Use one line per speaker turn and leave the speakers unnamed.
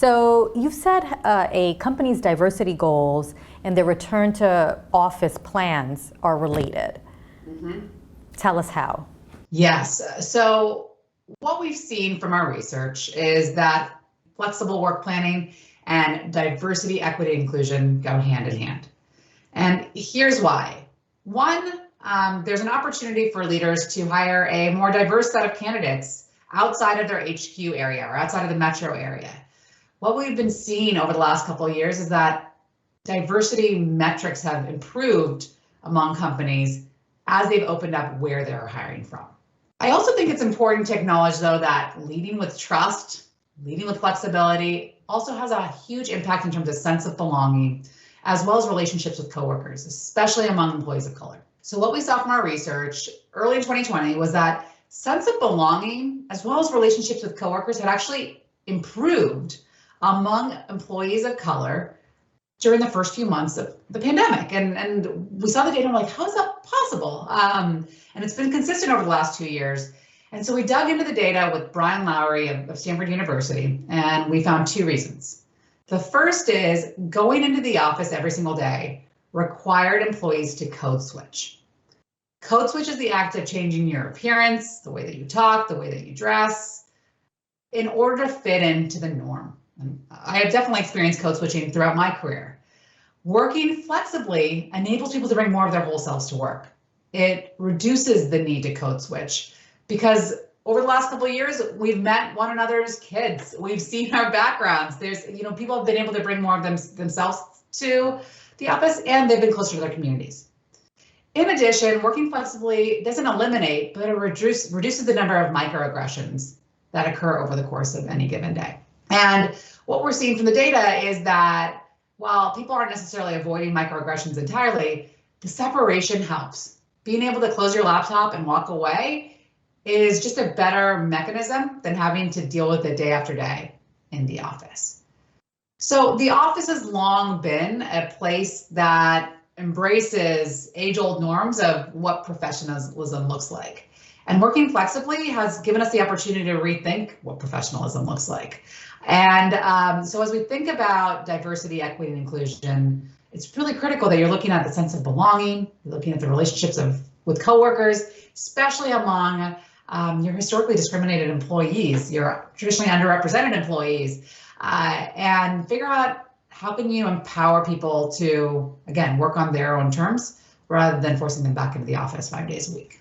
So you've said a company's diversity goals and their return to office plans are related. Mm-hmm. Tell us how.
Yes. So what we've seen from our research is that flexible work planning and diversity, equity, inclusion go hand in hand. And here's why. One, there's an opportunity for leaders to hire a more diverse set of candidates outside of their HQ area or outside of the metro area. What we've been seeing over the last couple of years is that diversity metrics have improved among companies as they've opened up where they're hiring from. I also think it's important to acknowledge, though, that leading with trust, leading with flexibility also has a huge impact in terms of sense of belonging, as well as relationships with coworkers, especially among employees of color. So what we saw from our research early in 2020 was that sense of belonging, as well as relationships with coworkers, had actually improved among employees of color during the first few months of the pandemic. And we saw the data and we're like, how is that possible? And it's been consistent over the last 2 years. And so we dug into the data with Brian Lowry of Stanford University, and we found two reasons. The first is going into the office every single day required employees to code switch. Code switch is the act of changing your appearance, the way that you talk, the way that you dress, in order to fit into the norm. And I have definitely experienced code switching throughout my career. Working flexibly enables people to bring more of their whole selves to work. It reduces the need to code switch because over the last couple of years, we've met one another's kids. We've seen our backgrounds. People have been able to bring more of themselves to the office, and they've been closer to their communities. In addition, working flexibly doesn't eliminate, but it reduces the number of microaggressions that occur over the course of any given day. And what we're seeing from the data is that while people aren't necessarily avoiding microaggressions entirely, the separation helps. Being able to close your laptop and walk away is just a better mechanism than having to deal with it day after day in the office. So the office has long been a place that embraces age-old norms of what professionalism looks like. And working flexibly has given us the opportunity to rethink what professionalism looks like. And so as we think about diversity, equity, and inclusion, it's really critical that you're looking at the sense of belonging, you're looking at the relationships with coworkers, especially among your historically discriminated employees, your traditionally underrepresented employees, and figure out how can you empower people to, again, work on their own terms rather than forcing them back into the office 5 days a week.